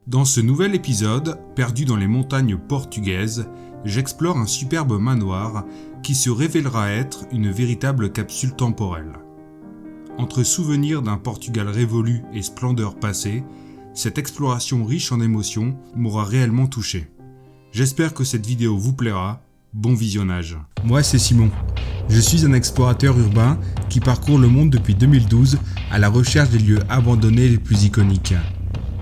Dans ce nouvel épisode, perdu dans les montagnes portugaises, j'explore un superbe manoir qui se révélera être une véritable capsule temporelle. Entre souvenirs d'un Portugal révolu et splendeur passée, cette exploration riche en émotions m'aura réellement touché. J'espère que cette vidéo vous plaira, bon visionnage. Moi c'est Simon, je suis un explorateur urbain qui parcourt le monde depuis 2012 à la recherche des lieux abandonnés les plus iconiques.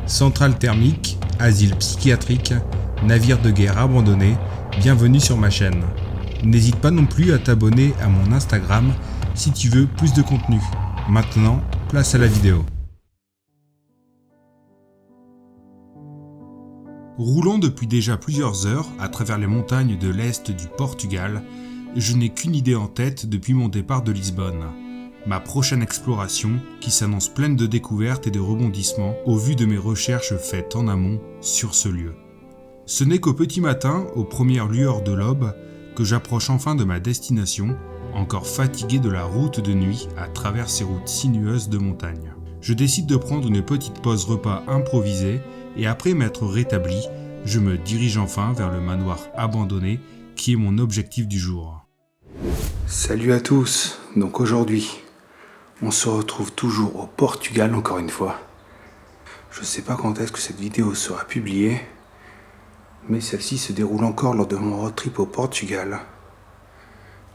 Centrale thermique, asile psychiatrique, navire de guerre abandonné, bienvenue sur ma chaîne. N'hésite pas non plus à t'abonner à mon Instagram si tu veux plus de contenu. Maintenant, place à la vidéo. Roulant depuis déjà plusieurs heures à travers les montagnes de l'est du Portugal, je n'ai qu'une idée en tête depuis mon départ de Lisbonne. Ma prochaine exploration qui s'annonce pleine de découvertes et de rebondissements au vu de mes recherches faites en amont sur ce lieu. Ce n'est qu'au petit matin, aux premières lueurs de l'aube, que j'approche enfin de ma destination, encore fatigué de la route de nuit à travers ces routes sinueuses de montagne. Je décide de prendre une petite pause repas improvisée et après m'être rétabli, je me dirige enfin vers le manoir abandonné qui est mon objectif du jour. Salut à tous, donc aujourd'hui, on se retrouve toujours au Portugal encore une fois. Je sais pas quand est-ce que cette vidéo sera publiée, mais celle-ci se déroule encore lors de mon road trip au Portugal.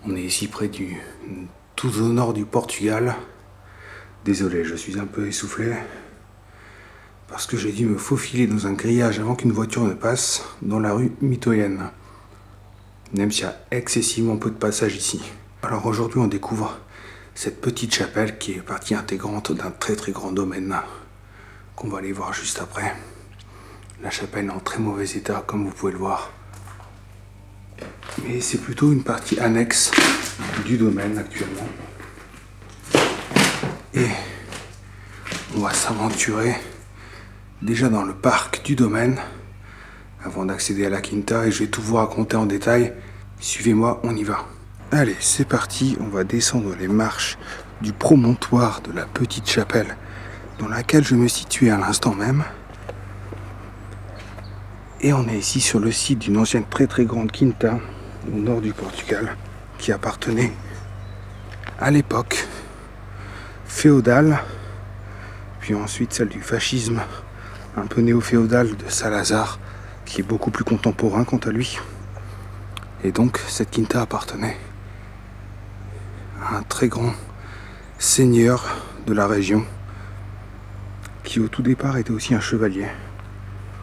On est ici près tout au nord du Portugal. Désolé, je suis un peu essoufflé, parce que j'ai dû me faufiler dans un grillage avant qu'une voiture ne passe dans la rue mitoyenne. Même s'il y a excessivement peu de passages ici. Alors aujourd'hui on découvre cette petite chapelle qui est partie intégrante d'un très très grand domaine qu'on va aller voir juste après. La chapelle est en très mauvais état comme vous pouvez le voir. Mais c'est plutôt une partie annexe du domaine actuellement. Et on va s'aventurer déjà dans le parc du domaine avant d'accéder à la quinta et je vais tout vous raconter en détail. Suivez-moi, on y va. Allez, c'est parti, on va descendre les marches du promontoire de la petite chapelle dans laquelle je me situais à l'instant même. Et on est ici sur le site d'une ancienne très très grande quinta au nord du Portugal qui appartenait à l'époque féodale, puis ensuite celle du fascisme un peu néo-féodal de Salazar qui est beaucoup plus contemporain quant à lui. Et donc cette quinta appartenait à un très grand seigneur de la région qui au tout départ était aussi un chevalier.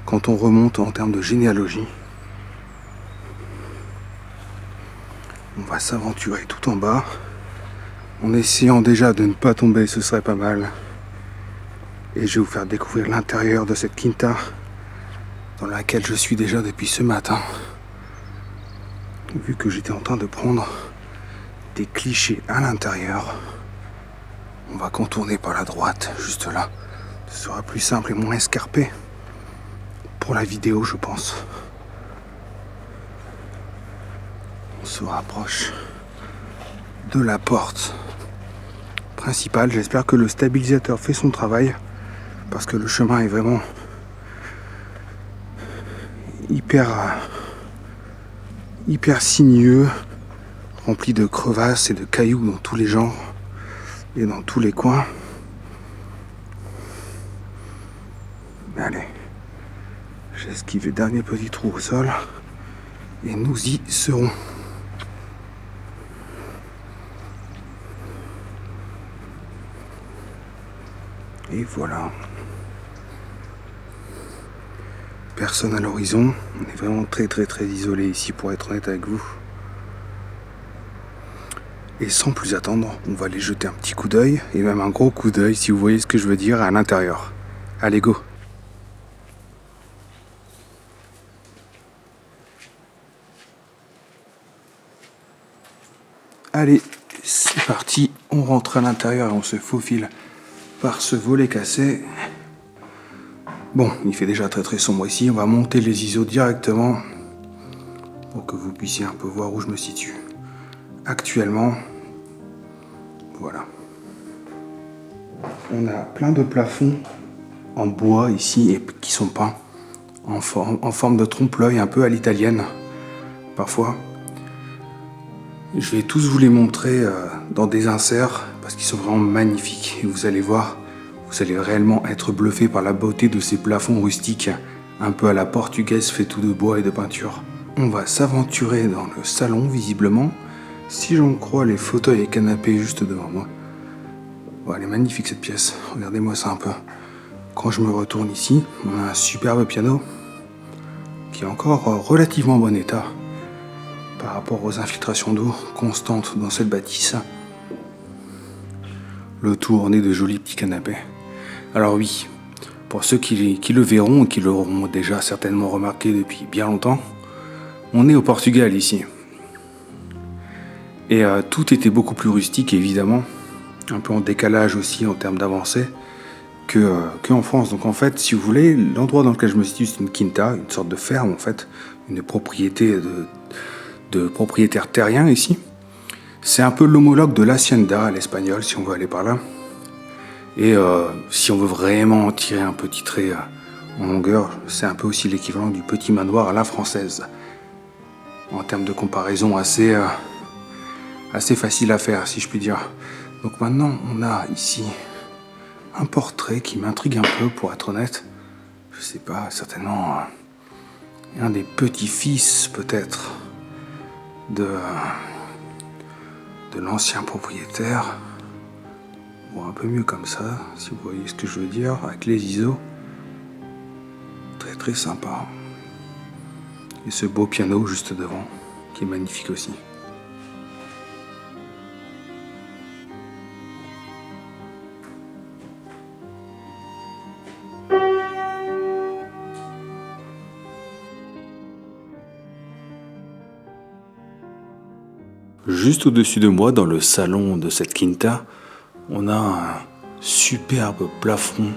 Quand on remonte en termes de généalogie, on va s'aventurer tout en bas en essayant déjà de ne pas tomber, ce serait pas mal. Et je vais vous faire découvrir l'intérieur de cette quinta dans laquelle je suis déjà depuis ce matin, vu que j'étais en train de prendre des clichés à l'intérieur. On va contourner par la droite, juste là. Ce sera plus simple et moins escarpé pour la vidéo, je pense. On se rapproche de la porte principale. J'espère que le stabilisateur fait son travail, parce que le chemin est vraiment hyper sinueux, rempli de crevasses et de cailloux dans tous les genres et dans tous les coins. Mais allez, j'esquive les derniers petits trous au sol et nous y serons. Et voilà. Personne à l'horizon. On est vraiment très très très isolé ici pour être honnête avec vous. Et sans plus attendre, on va aller jeter un petit coup d'œil, et même un gros coup d'œil si vous voyez ce que je veux dire à l'intérieur. Allez go! Allez, c'est parti, on rentre à l'intérieur et on se faufile par ce volet cassé. Bon, il fait déjà très très sombre ici, on va monter les ISO directement pour que vous puissiez un peu voir où je me situe actuellement. Voilà. On a plein de plafonds en bois ici et qui sont peints en forme de trompe-l'œil, un peu à l'italienne, parfois. Je vais tous vous les montrer dans des inserts, parce qu'ils sont vraiment magnifiques. Et vous allez voir, vous allez réellement être bluffé par la beauté de ces plafonds rustiques, un peu à la portugaise, fait tout de bois et de peinture. On va s'aventurer dans le salon, visiblement. Si j'en crois les fauteuils et canapés juste devant moi. Bon, elle est magnifique cette pièce, regardez-moi ça un peu. Quand je me retourne ici, on a un superbe piano qui est encore relativement en bon état par rapport aux infiltrations d'eau constantes dans cette bâtisse. Le tout orné de jolis petits canapés. Alors oui, pour ceux qui le verront et qui l'auront déjà certainement remarqué depuis bien longtemps, on est au Portugal ici. Et tout était beaucoup plus rustique évidemment, un peu en décalage aussi en termes d'avancée qu'en France. Donc en fait, si vous voulez, l'endroit dans lequel je me situe, c'est une quinta, une sorte de ferme en fait, une propriété de propriétaires terriens ici. C'est un peu l'homologue de l'hacienda à l'espagnol, si on veut aller par là. Et si on veut vraiment en tirer un petit trait en longueur, c'est un peu aussi l'équivalent du petit manoir à la française. En termes de comparaison assez facile à faire, si je puis dire. Donc maintenant, on a ici un portrait qui m'intrigue un peu, pour être honnête. Je sais pas, certainement un des petits-fils, peut-être, de l'ancien propriétaire. Bon, un peu mieux comme ça, si vous voyez ce que je veux dire, avec les ISO. Très très sympa. Et ce beau piano juste devant, qui est magnifique aussi. Juste au-dessus de moi, dans le salon de cette quinta, on a un superbe plafond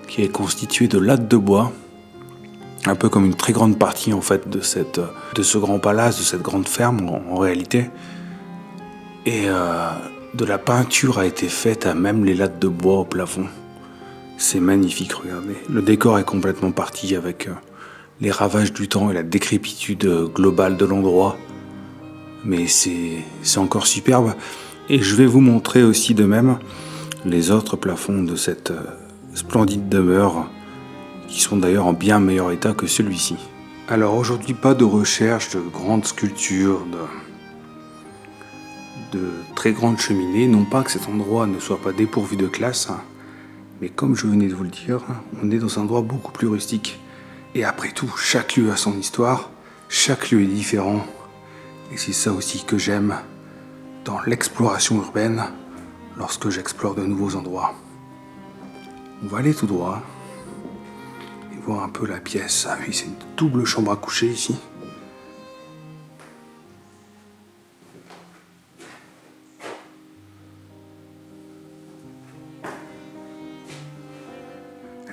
qui est constitué de lattes de bois, un peu comme une très grande partie en fait de ce grand palace, de cette grande ferme en réalité. Et de la peinture a été faite à même les lattes de bois au plafond. C'est magnifique, regardez. Le décor est complètement parti avec les ravages du temps et la décrépitude globale de l'endroit. Mais c'est encore superbe. Et je vais vous montrer aussi de même les autres plafonds de cette splendide demeure, qui sont d'ailleurs en bien meilleur état que celui-ci. Alors aujourd'hui, pas de recherche de grandes sculptures, de très grandes cheminées. Non pas que cet endroit ne soit pas dépourvu de classe, mais comme je venais de vous le dire, on est dans un endroit beaucoup plus rustique. Et après tout, chaque lieu a son histoire, chaque lieu est différent. Et c'est ça aussi que j'aime dans l'exploration urbaine, lorsque j'explore de nouveaux endroits. On va aller tout droit et voir un peu la pièce. Ah oui, c'est une double chambre à coucher ici.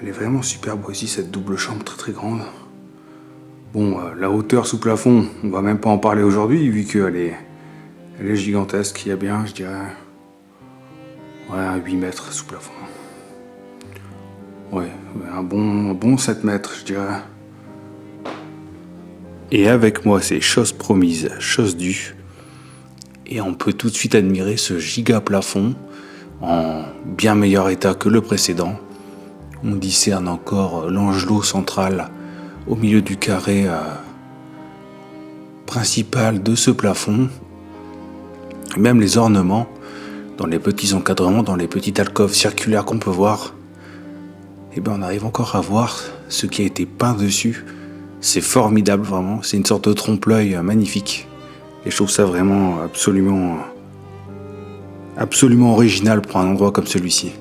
Elle est vraiment superbe aussi, cette double chambre très très grande. Bon, la hauteur sous plafond, on va même pas en parler aujourd'hui, vu qu'elle est gigantesque. Il y a bien, je dirais, un 8 mètres sous plafond. Ouais, un bon 7 mètres, je dirais. Et avec moi, c'est chose promise, chose due. Et on peut tout de suite admirer ce giga plafond en bien meilleur état que le précédent. On discerne encore l'angelot central au milieu du carré principal de ce plafond. Même les ornements, dans les petits encadrements, dans les petites alcôves circulaires qu'on peut voir, et ben on arrive encore à voir ce qui a été peint dessus. C'est formidable vraiment, c'est une sorte de trompe-l'œil magnifique. Et je trouve ça vraiment absolument original pour un endroit comme celui-ci.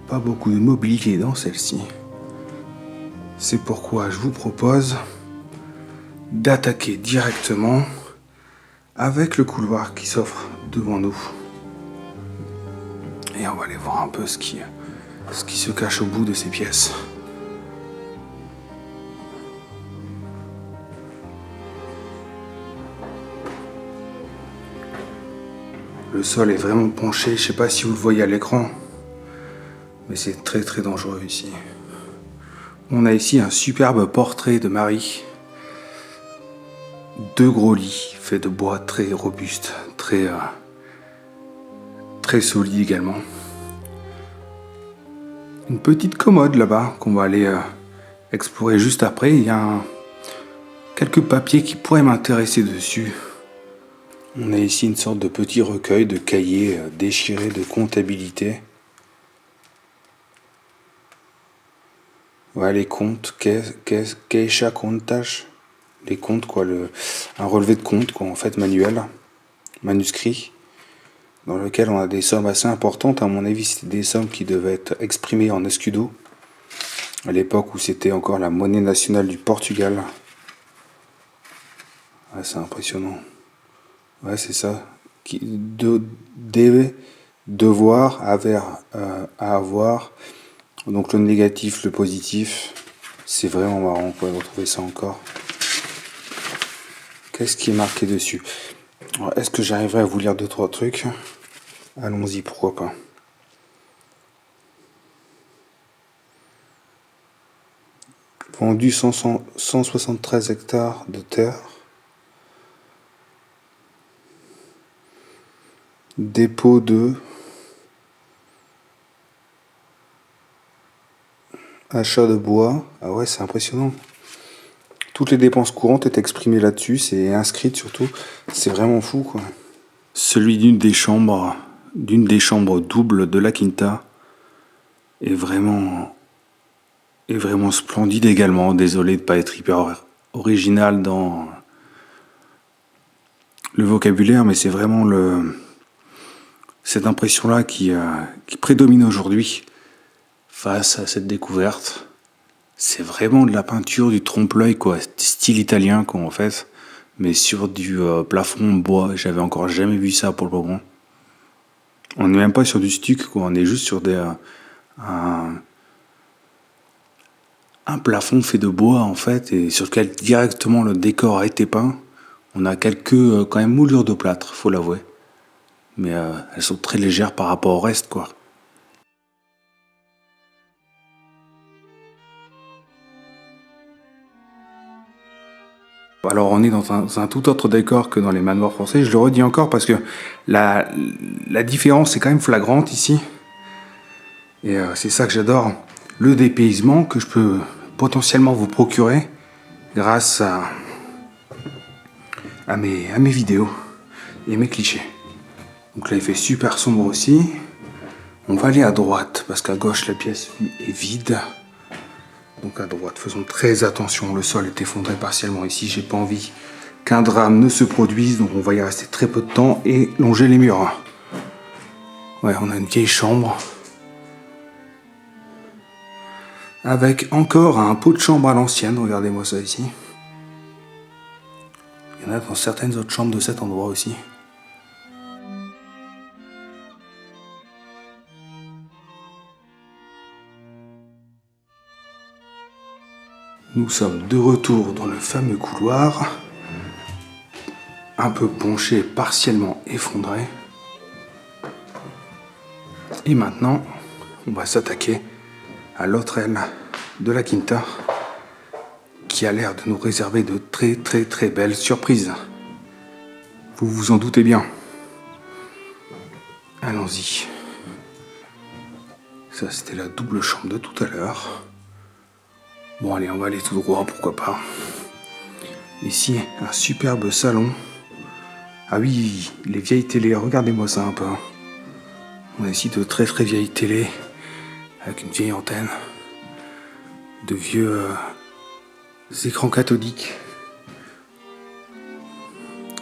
Pas beaucoup de mobilité dans celle-ci. C'est pourquoi je vous propose d'attaquer directement avec le couloir qui s'offre devant nous. Et on va aller voir un peu ce qui se cache au bout de ces pièces. Le sol est vraiment penché, je sais pas si vous le voyez à l'écran, mais c'est très très dangereux ici. On a ici un superbe portrait de Marie. 2 gros lits faits de bois très robustes, très solides également. Une petite commode là-bas qu'on va aller explorer juste après. Il y a quelques papiers qui pourraient m'intéresser dessus. On a ici une sorte de petit recueil de cahiers déchirés de comptabilité. Ouais, les comptes, Keisha Comptage, les comptes quoi, un relevé de compte quoi, en fait manuel, manuscrit, dans lequel on a des sommes assez importantes. À mon avis, c'était des sommes qui devaient être exprimées en escudo, à l'époque où c'était encore la monnaie nationale du Portugal. Ouais, c'est impressionnant. Ouais, c'est ça. Devoir, à avoir. Donc le négatif, le positif. C'est vraiment marrant quoi, de retrouver ça encore. Qu'est-ce qui est marqué dessus? Alors, est-ce que j'arriverai à vous lire 2-3 trucs? Allons-y, pourquoi pas. Vendu 173 hectares de terre. Dépôt de achat de bois. Ah ouais, c'est impressionnant. Toutes les dépenses courantes étaient exprimées là-dessus, c'est inscrite surtout. C'est vraiment fou quoi. Celui d'une des chambres doubles de la Quinta est vraiment splendide également. Désolé de ne pas être hyper original dans le vocabulaire, mais c'est vraiment cette impression-là qui prédomine aujourd'hui face à cette découverte. C'est vraiment de la peinture, du trompe-l'œil, quoi, style italien, quoi, en fait, mais sur du plafond en bois. J'avais encore jamais vu ça pour le moment. On n'est même pas sur du stuc, quoi, on est juste sur un plafond fait de bois, en fait, et sur lequel directement le décor a été peint. On a quelques quand même moulures de plâtre, faut l'avouer, mais elles sont très légères par rapport au reste, quoi. Alors on est dans un tout autre décor que dans les manoirs français, je le redis encore parce que la différence est quand même flagrante ici. Et c'est ça que j'adore, le dépaysement que je peux potentiellement vous procurer grâce à mes vidéos et mes clichés. Donc là il fait super sombre aussi. On va aller à droite parce qu'à gauche la pièce est vide. Donc à droite, faisons très attention, le sol est effondré partiellement ici, j'ai pas envie qu'un drame ne se produise, donc on va y rester très peu de temps et longer les murs. Ouais, on a une vieille chambre avec encore un pot de chambre à l'ancienne, regardez-moi ça ici. Il y en a dans certaines autres chambres de cet endroit aussi. Nous sommes de retour dans le fameux couloir, un peu penché, partiellement effondré. Et maintenant, on va s'attaquer à l'autre aile de la Quinta, qui a l'air de nous réserver de très très très belles surprises. Vous vous en doutez bien. Allons-y. Ça, c'était la double chambre de tout à l'heure. Bon, allez, on va aller tout droit, pourquoi pas. Ici, un superbe salon. Ah oui, les vieilles télés, regardez-moi ça un peu. On a ici de très très vieilles télés, avec une vieille antenne. De vieux écrans cathodiques.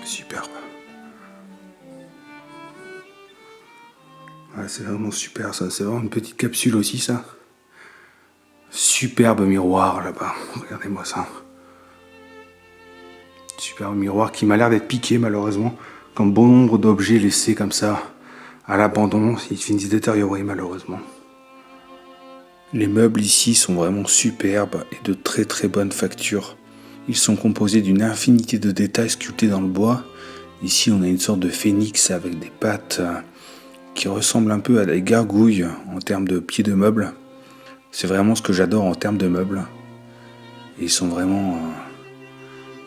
Superbe. Ouais, c'est vraiment super ça, c'est vraiment une petite capsule aussi ça. Superbe miroir là-bas, regardez-moi ça. Superbe miroir qui m'a l'air d'être piqué malheureusement, comme bon nombre d'objets laissés comme ça à l'abandon, ils finissent détériorés malheureusement. Les meubles ici sont vraiment superbes et de très très bonne facture. Ils sont composés d'une infinité de détails sculptés dans le bois Ici, on a une sorte de phénix avec des pattes qui ressemblent un peu à des gargouilles en termes de pieds de meubles. C'est vraiment ce que j'adore en termes de meubles. Et ils sont vraiment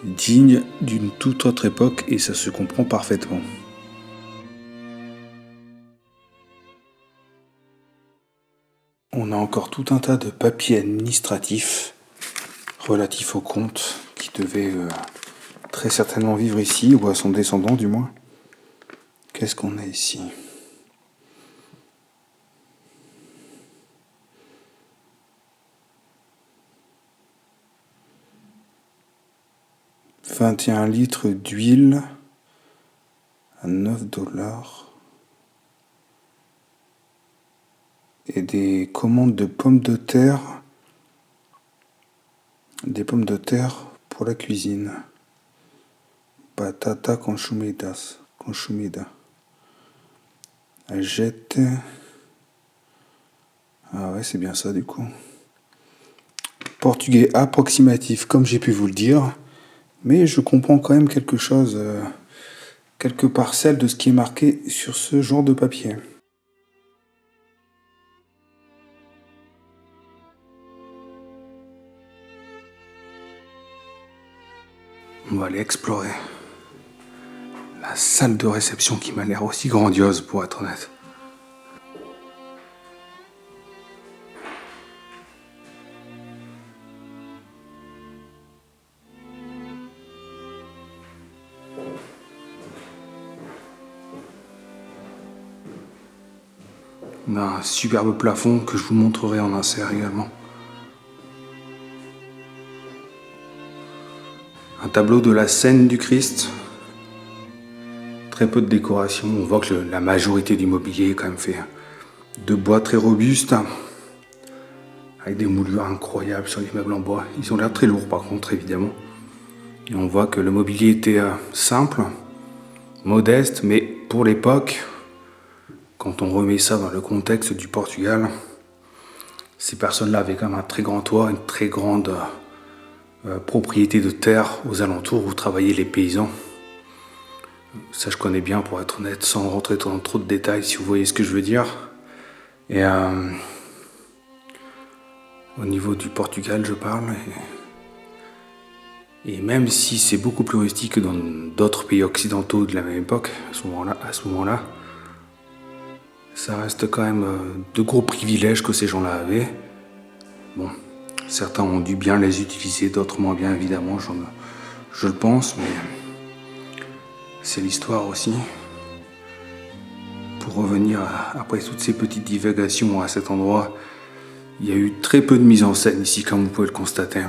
dignes d'une toute autre époque et ça se comprend parfaitement. On a encore tout un tas de papiers administratifs relatifs au comte qui devait très certainement vivre ici, ou à son descendant du moins. Qu'est-ce qu'on a ici ? « 21 litres d'huile à 9$. Et des commandes de pommes de terre. Des pommes de terre pour la cuisine. Batata consumida. Jette. Ah ouais, c'est bien ça du coup. Portugais approximatif, comme j'ai pu vous le dire. Mais je comprends quand même quelque chose, quelques parcelles de ce qui est marqué sur ce genre de papier. On va aller explorer la salle de réception qui m'a l'air aussi grandiose, pour être honnête. On a un superbe plafond que je vous montrerai en insert également. Un tableau de la scène du Christ. Très peu de décoration. On voit que la majorité du mobilier est quand même fait de bois très robuste, avec des moulures incroyables sur les meubles en bois. Ils ont l'air très lourds par contre, évidemment. Et on voit que le mobilier était simple, modeste, mais pour l'époque, quand on remet ça dans le contexte du Portugal, ces personnes-là avaient quand même un très grand toit, une très grande propriété de terre aux alentours où travaillaient les paysans. Ça, je connais bien, pour être honnête, sans rentrer dans trop de détails, si vous voyez ce que je veux dire. Et au niveau du Portugal, je parle. Et même si c'est beaucoup plus rustique que dans d'autres pays occidentaux de la même époque, à ce moment-là, ça reste quand même de gros privilèges que ces gens-là avaient. Bon, certains ont dû bien les utiliser, d'autres moins bien, évidemment, je le pense, mais c'est l'histoire aussi. Pour revenir après toutes ces petites divagations à cet endroit, il y a eu très peu de mise en scène ici, comme vous pouvez le constater.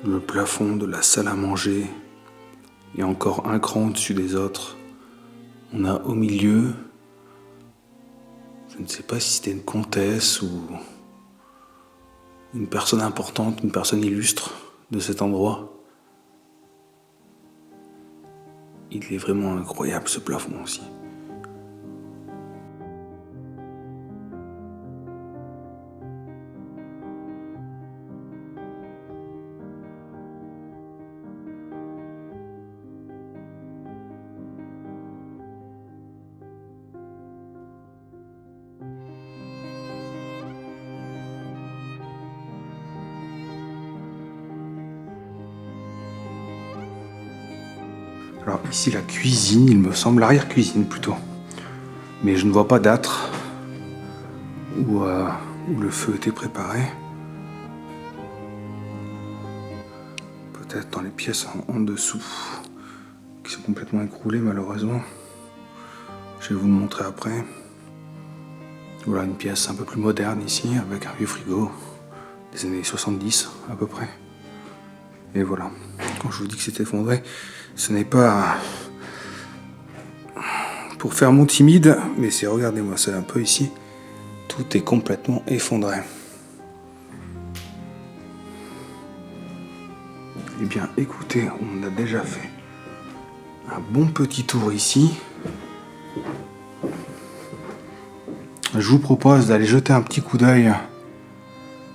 Le plafond de la salle à manger est encore un cran au-dessus des autres. On a au milieu, je ne sais pas si c'était une comtesse ou une personne importante, une personne illustre de cet endroit. Il est vraiment incroyable, ce plafond aussi. Alors ici la cuisine, il me semble, l'arrière-cuisine plutôt. Mais je ne vois pas d'âtre où le feu était préparé. Peut-être dans les pièces en dessous, qui sont complètement écroulées malheureusement. Je vais vous le montrer après. Voilà une pièce un peu plus moderne ici, avec un vieux frigo des années 70 à peu près. Et voilà, quand je vous dis que c'est effondré, ce n'est pas pour faire mon timide, mais c'est, regardez-moi ça un peu ici, tout est complètement effondré. Eh bien écoutez, on a déjà fait un bon petit tour ici. Je vous propose d'aller jeter un petit coup d'œil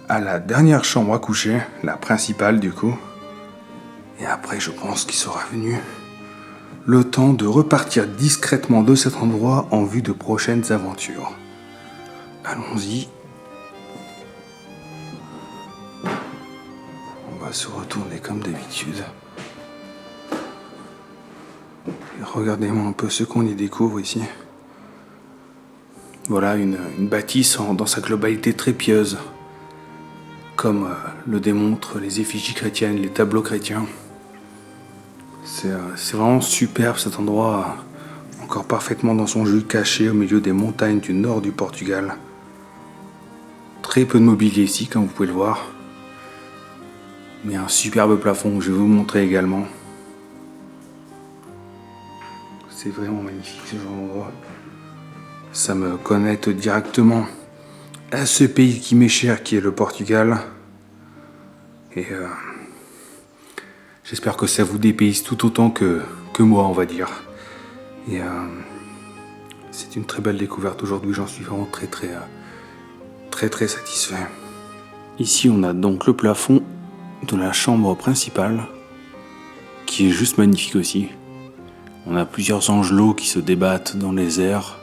à la dernière chambre à coucher, la principale du coup. Et après, je pense qu'il sera venu le temps de repartir discrètement de cet endroit en vue de prochaines aventures. Allons-y. On va se retourner comme d'habitude. Et regardez-moi un peu ce qu'on y découvre ici. Voilà une bâtisse dans sa globalité très pieuse, comme le démontrent les effigies chrétiennes, les tableaux chrétiens. C'est vraiment superbe cet endroit, encore parfaitement dans son jus, caché au milieu des montagnes du nord du Portugal. Très peu de mobilier ici, comme vous pouvez le voir. Mais un superbe plafond que je vais vous montrer également. C'est vraiment magnifique ce genre d'endroit. Ça me connecte directement à ce pays qui m'est cher, qui est le Portugal. Et j'espère que ça vous dépayse tout autant que moi, on va dire. Et c'est une très belle découverte aujourd'hui, j'en suis vraiment très satisfait. Ici, on a donc le plafond de la chambre principale, qui est juste magnifique aussi. On a plusieurs angelots qui se débattent dans les airs,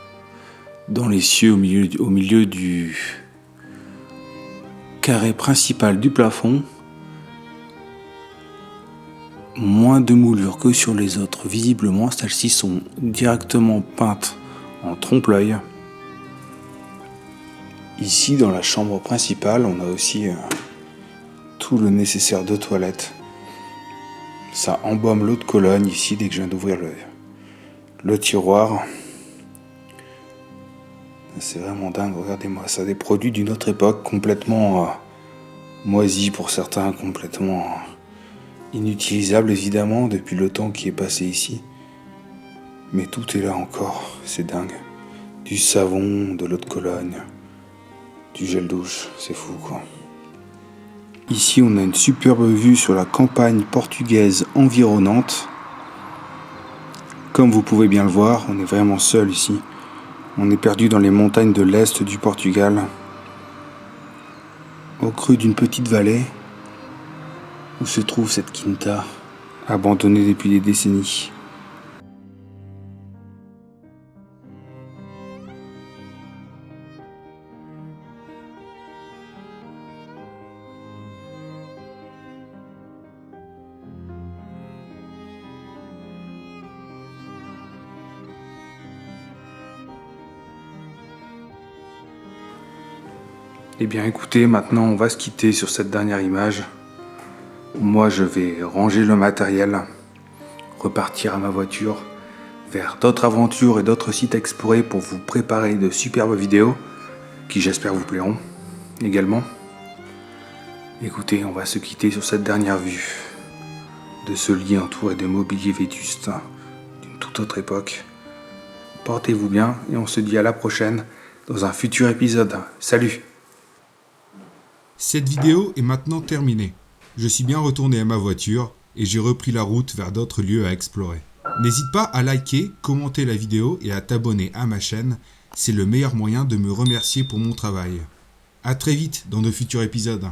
dans les cieux, au milieu du carré principal du plafond. Moins de moulures que sur les autres, visiblement. Celles-ci sont directement peintes en trompe-l'œil. Ici, dans la chambre principale, on a aussi tout le nécessaire de toilette. Ça embaume l'eau de Cologne ici, dès que je viens d'ouvrir le tiroir. C'est vraiment dingue, regardez-moi ça, des produits d'une autre époque, complètement moisis pour certains, complètement inutilisables évidemment, depuis le temps qui est passé ici. Mais tout est là encore, c'est dingue. Du savon, de l'eau de Cologne, du gel douche, c'est fou quoi. Ici on a une superbe vue sur la campagne portugaise environnante. Comme vous pouvez bien le voir, on est vraiment seul ici. On est perdu dans les montagnes de l'est du Portugal, au creux d'une petite vallée, où se trouve cette quinta, abandonnée depuis des décennies. Eh bien écoutez, maintenant on va se quitter sur cette dernière image. Moi je vais ranger le matériel, repartir à ma voiture, vers d'autres aventures et d'autres sites à explorer pour vous préparer de superbes vidéos, qui j'espère vous plairont également. Écoutez, on va se quitter sur cette dernière vue, de ce lit entouré de mobilier vétuste, d'une toute autre époque. Portez-vous bien et on se dit à la prochaine dans un futur épisode. Salut! Cette vidéo est maintenant terminée. Je suis bien retourné à ma voiture et j'ai repris la route vers d'autres lieux à explorer. N'hésite pas à liker, commenter la vidéo et à t'abonner à ma chaîne, c'est le meilleur moyen de me remercier pour mon travail. À très vite dans de futurs épisodes.